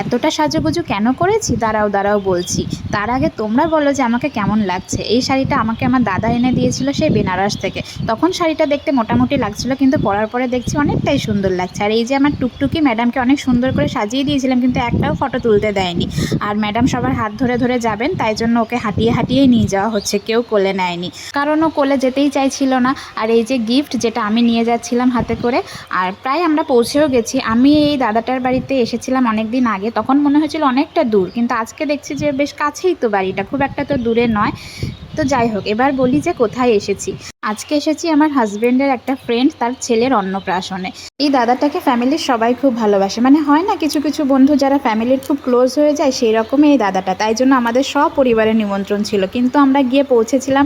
এতটা সাজুগুজু কেন করেছি দাঁড়াও দাঁড়াও বলছি। তার আগে তোমরা বলো যে আমাকে কেমন লাগছে। এই শাড়িটা আমাকে আমার দাদা এনে দিয়েছিল সেই বেনারস থেকে। তখন শাড়িটা দেখতে মোটামুটি লাগছিল, কিন্তু পরার পরে দেখছি অনেকটাই সুন্দর লাগছে। আর এই যে আমার টুকটুকি ম্যাডামকে অনেক সুন্দর করে সাজিয়ে দিয়েছিলাম, কিন্তু একটাও ফটো তুলতে দেয়নি। আর ম্যাডাম সবার হাত ধরে ধরে যাবেন, তাই জন্য ওকে হাঁটিয়ে হাঁটিয়েই নিয়ে যাওয়া হচ্ছে, কেউ কোলে নেয়নি, কারণ ও কোলে যেতেই চাইছিল না। আর এই যে গিফট যেটা আমি নিয়ে যাচ্ছিলাম হাতে করে, আর প্রায় আমরা পৌঁছেও গেছি। আমি এই দাদাটার বাড়িতে এসেছিলাম অনেক দিন আগে, তখন মনে হয়েছিল অনেকটা দূর, কিন্তু আজকে দেখছি যে বেশ কাছেই তো বাড়িটা, খুব একটা তো দূরে নয়। তো যাই হোক, এবার বলি যে কোথায় এসেছি। আজকে এসেছি আমার হাজব্যান্ডের একটা ফ্রেন্ড তার ছেলের অন্নপ্রাশনে। এই দাদাটাকে ফ্যামিলির সবাই খুব ভালোবাসে, মানে হয় না কিছু কিছু বন্ধু যারা ফ্যামিলির খুব ক্লোজ হয়ে যায়, সেই রকমই এই দাদাটা। তাই জন্য আমাদের সব পরিবারের নিমন্ত্রণ ছিল, কিন্তু আমরা গিয়ে পৌঁছেছিলাম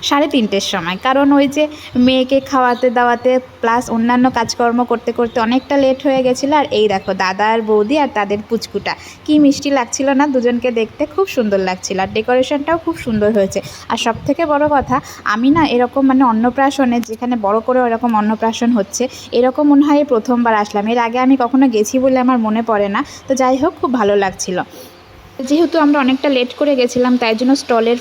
3:30-র সময়, কারণ ওই যে মেয়েকে খাওয়াতে দাওয়াতে প্লাস অন্যান্য কাজকর্ম করতে করতে অনেকটা লেট হয়ে গেছিলো। আর এই দেখো দাদা আর বৌদি আর তাদের পুচকুটা, কি মিষ্টি লাগছিল না দুজনকে দেখতে, খুব সুন্দর লাগছিল। আর ডেকোরেশনটাও খুব সুন্দর হয়েছে। আর সবথেকে বড় কথা, আমি না এরকম মানে অন্নপ্রাশনে যেখানে বড় করে এরকম অন্নপ্রাশন হচ্ছে, এরকম মনে হয় প্রথমবার আসলাম। এর আগে আমি কখনো গেছি বলে আমার মনে পড়ে না। তো যাই হোক, খুব ভালো লাগছিল। যেহেতু আমরা অনেকটা লেট করে গেছিলাম, তাই জন্য স্টলের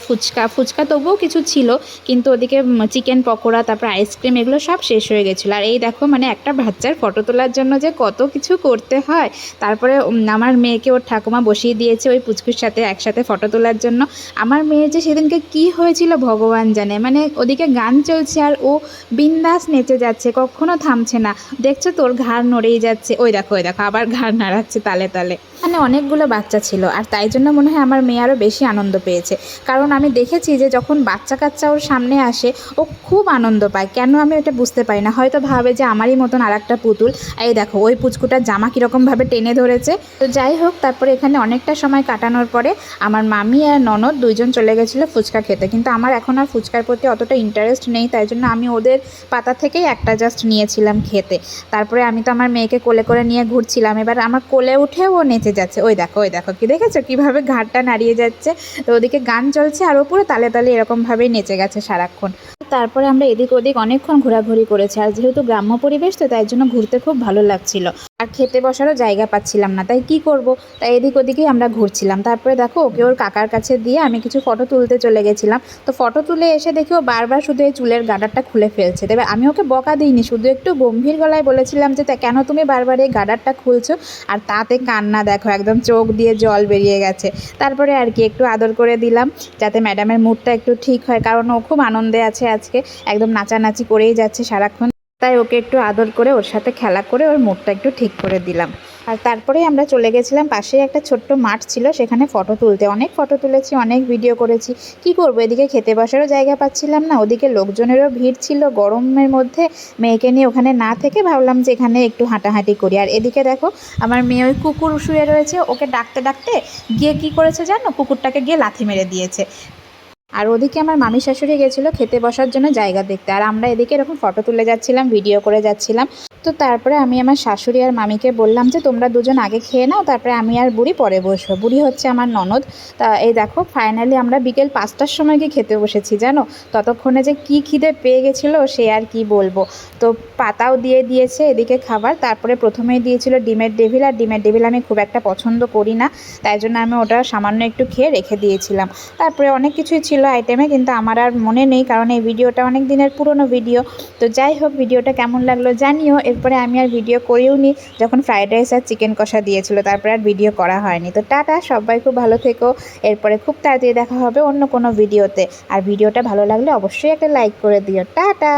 ফুচকা তবুও কিছু ছিল, কিন্তু ওদিকে চিকেন পকোড়া, তারপর আইসক্রিম, এগুলো সব শেষ হয়ে গেছিলো। আর এই দেখো, মানে একটা বাচ্চার ফটো তোলার জন্য যে কত কিছু করতে হয়। তারপরে আমার মেয়েকে ওর ঠাকুমা বসিয়ে দিয়েছে ওই পুচকুর সাথে একসাথে ফটো তোলার জন্য। আমার মেয়ের যে সেদিনকে কি হয়েছিল ভগবান জানে, মানে ওদিকে গান চলছে আর ও বিন্দাস নেচে যাচ্ছে, কখনো থামছে না। দেখছো তোর ঘাড় নড়েই যাচ্ছে, ওই দেখো ওই দেখো আবার ঘাড় নাড়াচ্ছে তালে তালে। মানে অনেকগুলো বাচ্চা ছিল, আর তাই জন্য মনে হয় আমার মেয়ে আরও বেশি আনন্দ পেয়েছে। কারণ আমি দেখেছি যে যখন বাচ্চা কাচ্চা ওর সামনে আসে, ও খুব আনন্দ পায়। কেন আমি ওটা বুঝতে পারি না, হয়তো ভাবে যে আমারই মতন আর একটা পুতুল। এই দেখো ওই পুচকুটার জামা কীরকমভাবে টেনে ধরেছে। তো যাই হোক, তারপরে এখানে অনেকটা সময় কাটানোর পরে আমার মামি আর ননদ দুইজন চলে গেছিলো ফুচকা খেতে, কিন্তু আমার এখন আর ফুচকার প্রতি অতটা ইন্টারেস্ট নেই, তাই জন্য আমি ওদের পাতা থেকেই একটা জাস্ট নিয়েছিলাম খেতে। তারপরে আমি তো আমার মেয়েকে কোলে করে নিয়ে ঘুরছিলাম, এবার আমার কোলে উঠেও ও নেচে যাচ্ছে। ওই দেখো কি দেখেছো কীভাবে ঘাড়টা নাড়িয়ে যাচ্ছে। তো ওদিকে গান চলছে আর ও পুরো তালে তালে এরকমভাবেই নেচে গেছে সারাক্ষণ। তারপরে আমরা এদিক ওদিক অনেকক্ষণ ঘোরাঘুরি করেছি, আর যেহেতু গ্রাম্য পরিবেশ তো তাই জন্য ঘুরতে খুব ভালো লাগছিল। আর খেতে বসারও জায়গা পাচ্ছিলাম না, তাই কি করব, তাই এদিক ওদিকেই আমরা ঘুরছিলাম। তারপরে দেখো ওকে ওর কাকার কাছে দিয়ে আমি কিছু ফটো তুলতে চলে গেছিলাম। তো ফটো তুলে এসে দেখি ও বারবার শুধু এই চুলের গার্ডারটা খুলে ফেলছে। তবে আমি ওকে বকা দিইনি, শুধু একটু গম্ভীর গলায় বলেছিলাম যে কেন তুমি বারবার এই গার্ডারটা খুলছো। আর তাতে কান্না দেখো, একদম চোখ দিয়ে জল বেরিয়ে গেছে। তারপরে আর কি একটু আদর করে দিলাম, যাতে ম্যাডামের মুডটা একটু ঠিক হয়, কারণ ও খুব আনন্দে আছে আজকে, একদম নাচানাচি করেই যাচ্ছে সারাক্ষণ। তাই ওকে একটু আদর করে ওর সাথে খেলা করে ওর মুডটা একটু ঠিক করে দিলাম। আর তারপরেই আমরা চলে গেছিলাম পাশেই একটা ছোট্ট মাঠ ছিল, সেখানে ফটো তুলতে। অনেক ফটো তুলেছি, অনেক ভিডিও করেছি। কি করব, এদিকে খেতে বসারও জায়গা পাচ্ছিলাম না, ওদিকে লোকজনেরও ভিড় ছিল। গরমের মধ্যে মেয়েকে নিয়ে ওখানে না থেকে ভাবলাম যে এখানে একটু হাঁটাহাঁটি করি। আর এদিকে দেখো আমার মেয়ে ওই কুকুর শুয়ে রয়েছে, ওকে ডাকতে ডাকতে গিয়ে কি করেছে জানো, কুকুরটাকে গিয়ে লাথি মেরে দিয়েছে। আর ওদিকে আমার মামি শাশুড়ি গেছিলো খেতে বসার জন্য জায়গা দেখতে, আর আমরা এদিকে এরকম ফটো তুলে যাচ্ছিলাম, ভিডিও করে যাচ্ছিলাম। তো তারপরে আমি আমার শাশুড়ি আর মামিকে বললাম যে তোমরা দুজন আগে খেয়ে নাও, তারপরে আমি আর বুড়ি পরে বসবো। বুড়ি হচ্ছে আমার ননদ। তা এই দেখো ফাইনালি আমরা বিকেল 5টার সময় গিয়ে খেতে বসেছি জানো। ততক্ষণে যে কি খিদে পেয়ে গেছিলো সে আর কি বলবো। তো পাতাও দিয়ে দিয়েছে এদিকে খাবার। তারপরে প্রথমেই দিয়েছিল ডিমের ডেভিল, আর ডিমের ডেভিল আমি খুব একটা পছন্দ করি না, তাই জন্য আমি ওটা সামান্য একটু খেয়ে রেখে দিয়েছিলাম। তারপরে অনেক কিছুই ছিল আইটেমে, কিন্তু আমার আর মনে নেই, কারণ এই ভিডিওটা অনেক দিনের পুরনো ভিডিও। তো যাই হোক, ভিডিওটা কেমন লাগলো জানিও। এরপরে আমি আর ভিডিও করিও নি, যখন ফ্রাইড রাইস আর চিকেন কষা দিয়েছিল তারপরে আর ভিডিও করা হয়নি। তো টাটা, সবাই খুব ভালো থেকো। এরপরে খুব তাড়াতাড়ি দেখা হবে অন্য কোনো ভিডিওতে। আর ভিডিওটা ভালো লাগলে অবশ্যই একটা লাইক করে দিও। টাটা।